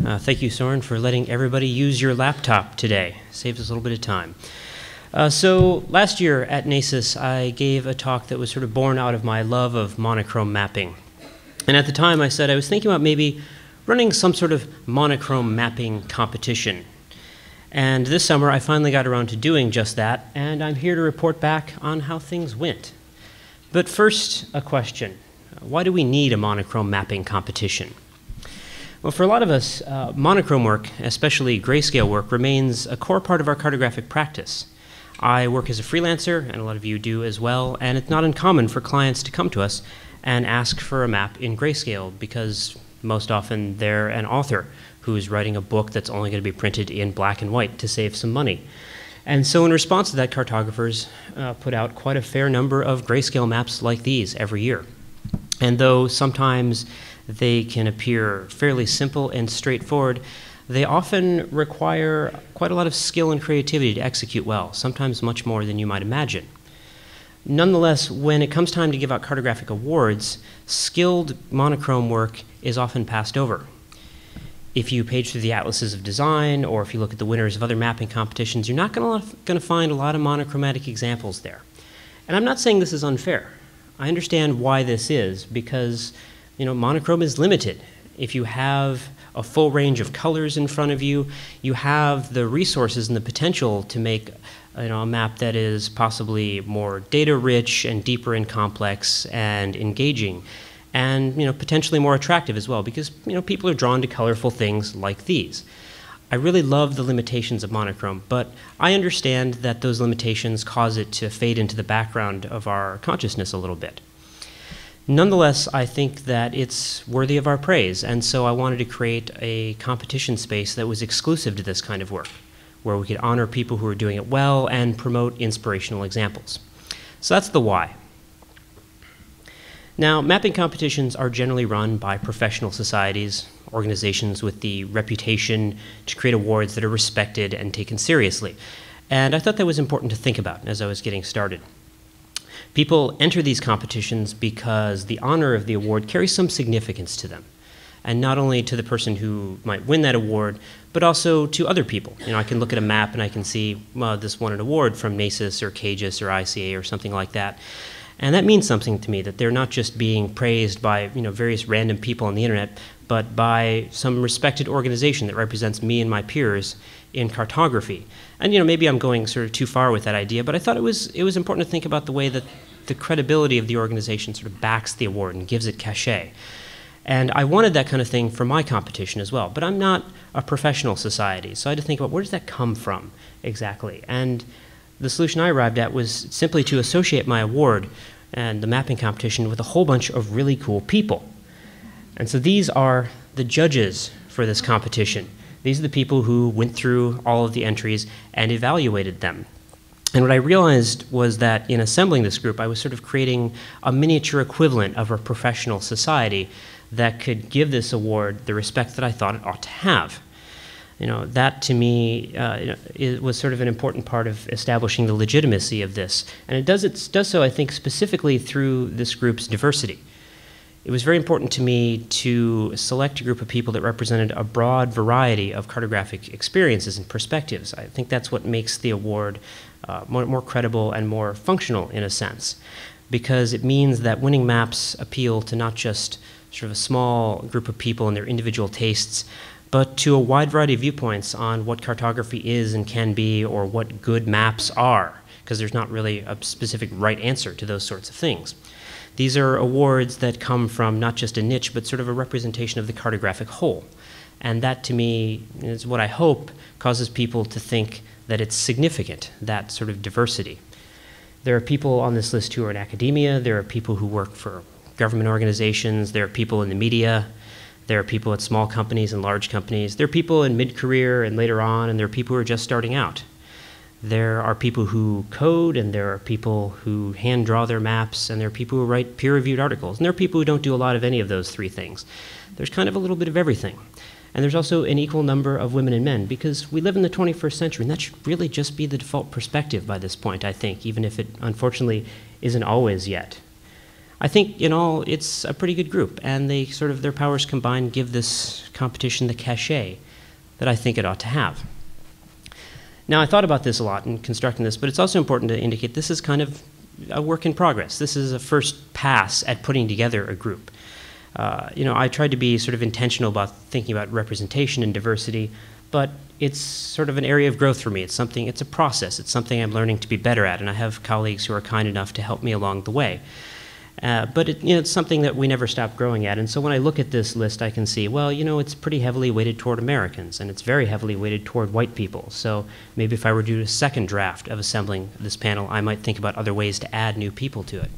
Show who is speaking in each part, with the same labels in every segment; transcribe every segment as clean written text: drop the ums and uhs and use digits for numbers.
Speaker 1: Thank you, Soren, for letting everybody use your laptop today. Saves us a little bit of time. So last year at NACIS, I gave a talk that was sort of born out of my love of monochrome mapping. And at the time, I said I was thinking about maybe running some sort of monochrome mapping competition. And this summer, I finally got around to doing just that, and I'm here to report back on how things went. But first, a question. Why do we need a monochrome mapping competition? Well, for a lot of us, monochrome work, especially grayscale work, remains a core part of our cartographic practice. I work as a freelancer, and a lot of you do as well, and it's not uncommon for clients to come to us and ask for a map in grayscale because most often they're an author who's writing a book that's only going to be printed in black and white to save some money. And so in response to that, cartographers put out quite a fair number of grayscale maps like these every year. And though sometimes they can appear fairly simple and straightforward, they often require quite a lot of skill and creativity to execute well, sometimes much more than you might imagine. Nonetheless, when it comes time to give out cartographic awards, skilled monochrome work is often passed over. If you page through the atlases of design, or if you look at the winners of other mapping competitions, you're not going to find a lot of monochromatic examples there. And I'm not saying this is unfair. I understand why this is, because monochrome is limited. If you have a full range of colors in front of you, you have the resources and the potential to make a map that is possibly more data-rich and deeper and complex and engaging, and potentially more attractive as well, because people are drawn to colorful things like these. I really love the limitations of monochrome, but I understand that those limitations cause it to fade into the background of our consciousness a little bit. Nonetheless, I think that it's worthy of our praise, and so I wanted to create a competition space that was exclusive to this kind of work, where we could honor people who are doing it well and promote inspirational examples. So that's the why. Now, mapping competitions are generally run by professional societies, organizations with the reputation to create awards that are respected and taken seriously. And I thought that was important to think about as I was getting started. People enter these competitions because the honor of the award carries some significance to them, and not only to the person who might win that award, but also to other people. I can look at a map and I can see, well, this won an award from NACIS or CAGIS or ICA or something like that. And that means something to me, that they're not just being praised by various random people on the internet, but by some respected organization that represents me and my peers in cartography. And maybe I'm going sort of too far with that idea, but I thought it was important to think about the way that the credibility of the organization sort of backs the award and gives it cachet. And I wanted that kind of thing for my competition as well, but I'm not a professional society, so I had to think about where does that come from exactly. And the solution I arrived at was simply to associate my award and the mapping competition with a whole bunch of really cool people. And so these are the judges for this competition. These are the people who went through all of the entries and evaluated them. And what I realized was that in assembling this group, I was sort of creating a miniature equivalent of a professional society that could give this award the respect that I thought it ought to have. That to me it was sort of an important part of establishing the legitimacy of this. And it does so, I think, specifically through this group's diversity. It was very important to me to select a group of people that represented a broad variety of cartographic experiences and perspectives. I think that's what makes the award more credible and more functional in a sense, because it means that winning maps appeal to not just sort of a small group of people and their individual tastes, but to a wide variety of viewpoints on what cartography is and can be, or what good maps are, because there's not really a specific right answer to those sorts of things. These are awards that come from not just a niche, but sort of a representation of the cartographic whole. And that, to me, is what I hope causes people to think that it's significant, that sort of diversity. There are people on this list who are in academia, there are people who work for government organizations, there are people in the media, there are people at small companies and large companies, there are people in mid-career and later on, and there are people who are just starting out. There are people who code, and there are people who hand draw their maps, and there are people who write peer-reviewed articles, and there are people who don't do a lot of any of those three things. There's kind of a little bit of everything. And there's also an equal number of women and men, because we live in the 21st century, and that should really just be the default perspective by this point, I think, even if it unfortunately isn't always yet. I think in all it's a pretty good group, and they sort of, their powers combined give this competition the cachet that I think it ought to have. Now, I thought about this a lot in constructing this, but it's also important to indicate this is kind of a work in progress. This is a first pass at putting together a group. I tried to be sort of intentional about thinking about representation and diversity, but it's sort of an area of growth for me. It's a process. It's something I'm learning to be better at, and I have colleagues who are kind enough to help me along the way. But it's something that we never stop growing at. And so when I look at this list, I can see, well, it's pretty heavily weighted toward Americans, and it's very heavily weighted toward white people. So maybe if I were to do a second draft of assembling this panel, I might think about other ways to add new people to it.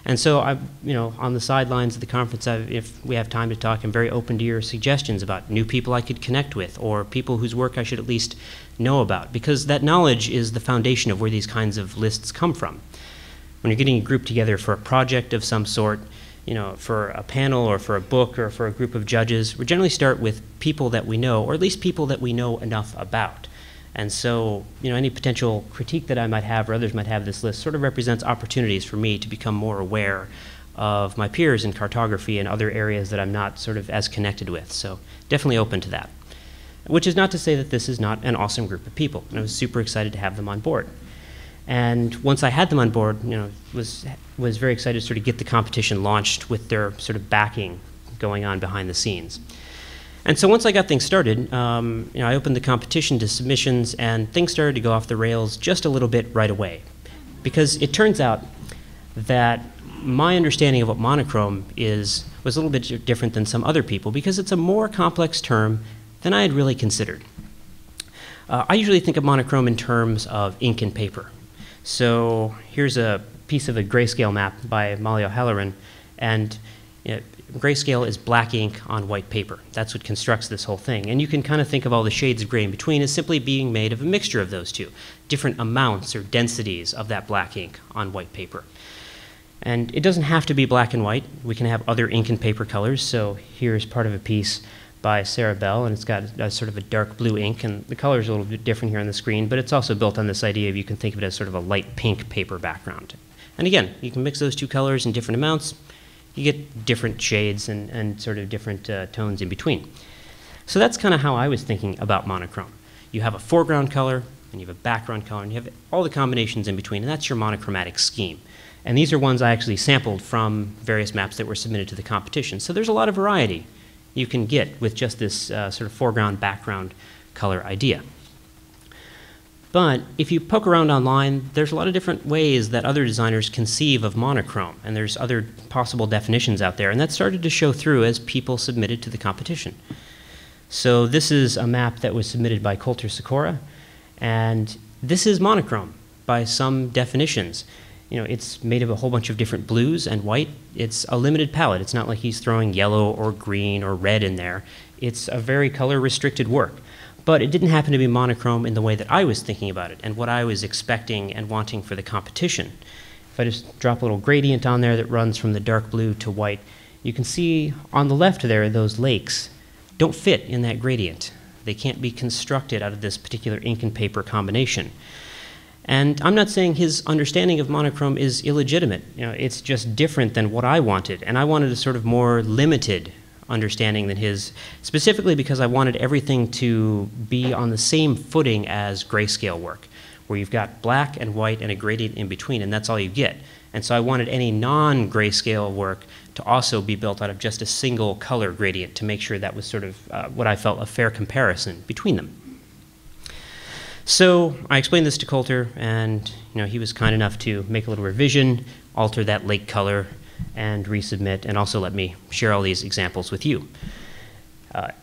Speaker 1: And so on the sidelines of the conference, if we have time to talk, I'm very open to your suggestions about new people I could connect with, or people whose work I should at least know about, because that knowledge is the foundation of where these kinds of lists come from. When you're getting a group together for a project of some sort, for a panel or for a book or for a group of judges, we generally start with people that we know, or at least people that we know enough about. And so, any potential critique that I might have or others might have of this list sort of represents opportunities for me to become more aware of my peers in cartography and other areas that I'm not sort of as connected with. So definitely open to that. Which is not to say that this is not an awesome group of people. And I was super excited to have them on board. And once I had them on board, was very excited to sort of get the competition launched with their sort of backing going on behind the scenes. And so once I got things started, I opened the competition to submissions, and things started to go off the rails just a little bit right away. Because it turns out that my understanding of what monochrome was a little bit different than some other people, because it's a more complex term than I had really considered. I usually think of monochrome in terms of ink and paper. So here's a piece of a grayscale map by Molly O'Halloran, and grayscale is black ink on white paper. That's what constructs this whole thing. And you can kind of think of all the shades of gray in between as simply being made of a mixture of those two, different amounts or densities of that black ink on white paper. And it doesn't have to be black and white. We can have other ink and paper colors. So here's part of a piece by Sarah Bell, and it's got sort of a dark blue ink, and the color is a little bit different here on the screen, but it's also built on this idea of, you can think of it as sort of a light pink paper background. And again, you can mix those two colors in different amounts. You get different shades and sort of different tones in between. So that's kind of how I was thinking about monochrome. You have a foreground color, and you have a background color, and you have all the combinations in between, and that's your monochromatic scheme. And these are ones I actually sampled from various maps that were submitted to the competition. So there's a lot of variety you can get with just this sort of foreground, background color idea. But if you poke around online, there's a lot of different ways that other designers conceive of monochrome, and there's other possible definitions out there, and that started to show through as people submitted to the competition. So this is a map that was submitted by Coulter Sikora, and this is monochrome by some definitions. It's made of a whole bunch of different blues and white. It's a limited palette. It's not like he's throwing yellow or green or red in there. It's a very color-restricted work. But it didn't happen to be monochrome in the way that I was thinking about it and what I was expecting and wanting for the competition. If I just drop a little gradient on there that runs from the dark blue to white, you can see on the left there, those lakes don't fit in that gradient. They can't be constructed out of this particular ink and paper combination. And I'm not saying his understanding of monochrome is illegitimate. It's just different than what I wanted. And I wanted a sort of more limited understanding than his, specifically because I wanted everything to be on the same footing as grayscale work, where you've got black and white and a gradient in between, and that's all you get. And so I wanted any non-grayscale work to also be built out of just a single color gradient to make sure that was sort of what I felt a fair comparison between them. So I explained this to Coulter, and he was kind enough to make a little revision, alter that lake color, and resubmit, and also let me share all these examples with you.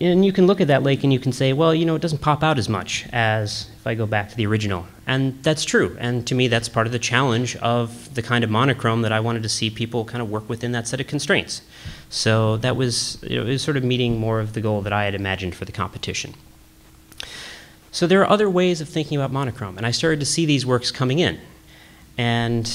Speaker 1: And you can look at that lake and you can say, well, it doesn't pop out as much as if I go back to the original. And that's true. And to me, that's part of the challenge of the kind of monochrome that I wanted to see people kind of work within that set of constraints. So that was, it was sort of meeting more of the goal that I had imagined for the competition. So there are other ways of thinking about monochrome, and I started to see these works coming in. And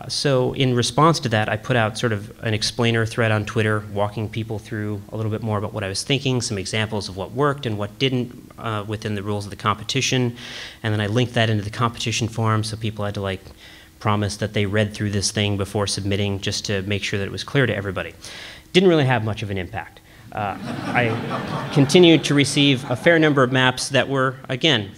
Speaker 1: so in response to that, I put out sort of an explainer thread on Twitter, walking people through a little bit more about what I was thinking, some examples of what worked and what didn't within the rules of the competition. And then I linked that into the competition forum, so people had to promised that they read through this thing before submitting just to make sure that it was clear to everybody. Didn't really have much of an impact. I continued to receive a fair number of maps that were, again,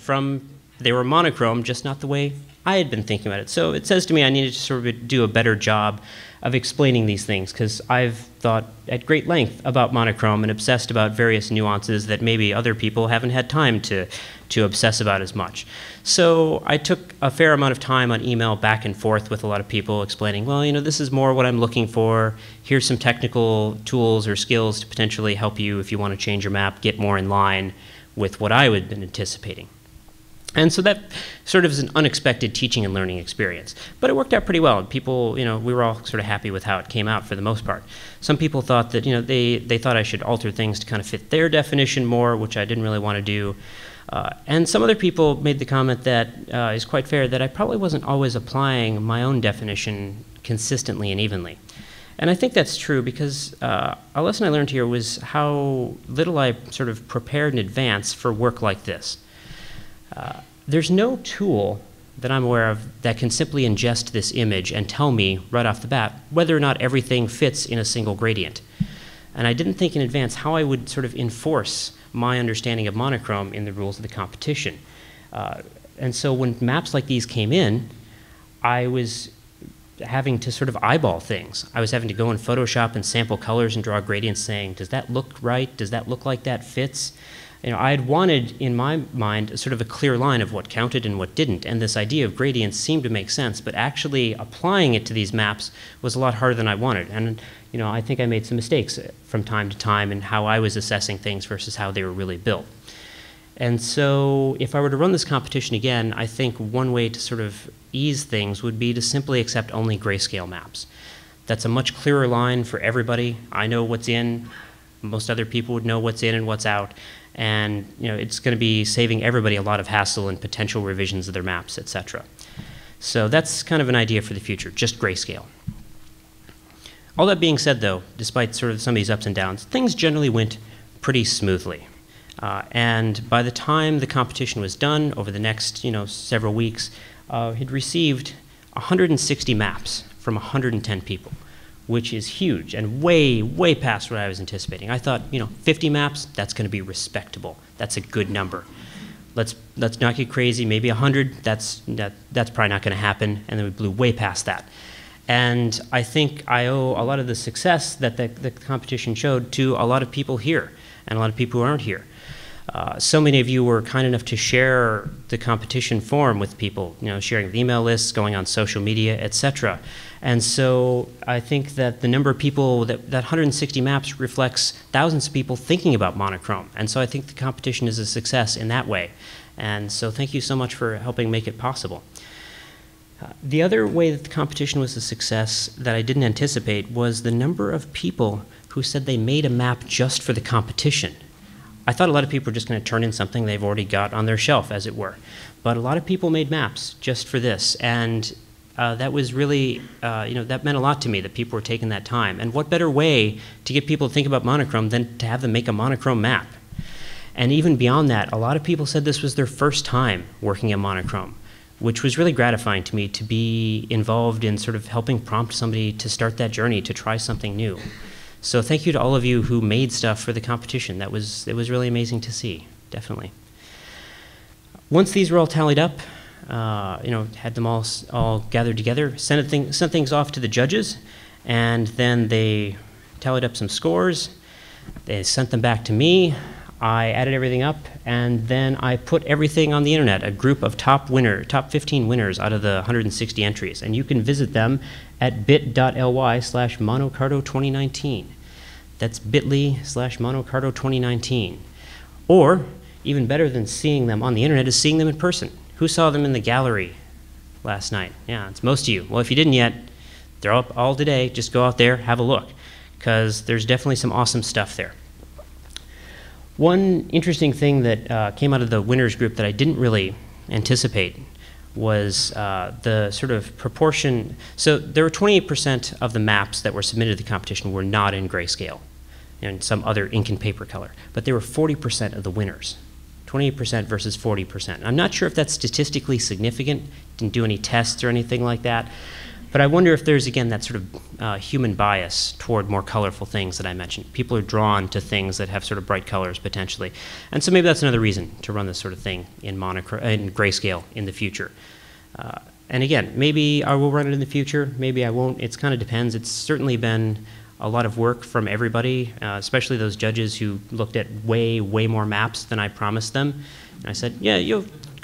Speaker 1: they were monochrome, just not the way I had been thinking about it. So it says to me I needed to sort of do a better job of explaining these things, because I've thought at great length about monochrome and obsessed about various nuances that maybe other people haven't had time to obsess about as much. So I took a fair amount of time on email back and forth with a lot of people explaining, well, you know, this is more what I'm looking for. Here's some technical tools or skills to potentially help you if you want to change your map, get more in line with what I had been anticipating. And so that sort of is an unexpected teaching and learning experience. But it worked out pretty well. People, you know, we were all sort of happy with how it came out for the most part. Some people thought that, you know, they thought I should alter things to kind of fit their definition more, which I didn't really want to do. And some other people made the comment that is quite fair, that I probably wasn't always applying my own definition consistently and evenly. And I think that's true, because a lesson I learned here was how little I sort of prepared in advance for work like this. There's no tool that I'm aware of that can simply ingest this image and tell me right off the bat whether or not everything fits in a single gradient. And I didn't think in advance how I would sort of enforce my understanding of monochrome in the rules of the competition. And so when maps like these came in, I was having to sort of eyeball things. I was having to go in Photoshop and sample colors and draw gradients saying, does that look right? Does that look like that fits? You know, I had wanted, in my mind, sort of a clear line of what counted and what didn't, and this idea of gradients seemed to make sense, but actually applying it to these maps was a lot harder than I wanted. And, you know, I think I made some mistakes from time to time in how I was assessing things versus how they were really built. And so if I were to run this competition again, I think one way to sort of ease things would be to simply accept only grayscale maps. That's a much clearer line for everybody. I know what's in. Most other people would know what's in and what's out. And you know, it's going to be saving everybody a lot of hassle and potential revisions of their maps, etc. So that's kind of an idea for the future, just grayscale. All that being said, though, despite sort of some of these ups and downs, things generally went pretty smoothly. And by the time the competition was done, over the next several weeks, had received 160 maps from 110 people, which is huge and way, way past what I was anticipating. I thought, 50 maps, that's going to be respectable. That's a good number. Let's not get crazy. Maybe 100. That's probably not going to happen. And then we blew way past that. And I think I owe a lot of the success that the competition showed to a lot of people here and a lot of people who aren't here. So many of you were kind enough to share the competition forum with people, sharing the email lists, going on social media, etc. And so I think that the number of people, that 160 maps reflects thousands of people thinking about monochrome. And so I think the competition is a success in that way. And so thank you so much for helping make it possible. The other way that the competition was a success that I didn't anticipate was the number of people who said they made a map just for the competition. I thought a lot of people were just going to turn in something they've already got on their shelf, as it were. But a lot of people made maps just for this. And that was really, that meant a lot to me that people were taking that time. And what better way to get people to think about monochrome than to have them make a monochrome map? And even beyond that, a lot of people said this was their first time working in monochrome, which was really gratifying to me to be involved in sort of helping prompt somebody to start that journey, to try something new. So thank you to all of you who made stuff for the competition. It was really amazing to see, definitely. Once these were all tallied up, had them all gathered together, sent things off to the judges, and then they tallied up some scores. They sent them back to me. I added everything up, and then I put everything on the internet, a group of top 15 winners out of the 160 entries. And you can visit them at bit.ly/monocarto2019. That's bit.ly/monocarto2019. Or, even better than seeing them on the internet, is seeing them in person. Who saw them in the gallery last night? Yeah, it's most of you. Well, if you didn't yet, they're up all today. Just go out there, have a look, because there's definitely some awesome stuff there. One interesting thing that came out of the winners group that I didn't really anticipate was the sort of proportion. So there were 28% of the maps that were submitted to the competition were not in grayscale and some other ink and paper color, but there were 40% of the winners 28% versus 40%. I'm not sure if that's statistically significant, didn't do any tests or anything like that, but I wonder if there's, again, that sort of human bias toward more colorful things that I mentioned. People are drawn to things that have sort of bright colors, potentially. And so maybe that's another reason to run this sort of thing in grayscale in the future. And again, maybe I will run it in the future, maybe I won't. It kind of depends. It's certainly been a lot of work from everybody, especially those judges who looked at way more maps than I promised them. And I said, yeah,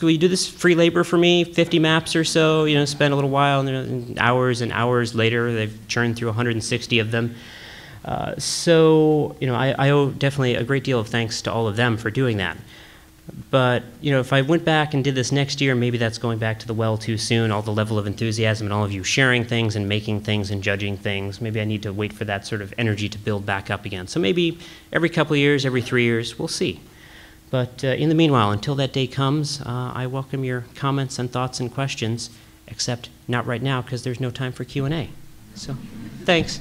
Speaker 1: will you do this free labor for me, 50 maps or so, spend a little while, and hours and hours later, they've churned through 160 of them. So, I owe definitely a great deal of thanks to all of them for doing that. But, if I went back and did this next year, maybe that's going back to the well too soon, all the level of enthusiasm and all of you sharing things and making things and judging things. Maybe I need to wait for that sort of energy to build back up again. So maybe every couple of years, every 3 years, we'll see. But in the meanwhile, until that day comes, I welcome your comments and thoughts and questions, except not right now because there's no time for Q&A. So, thanks.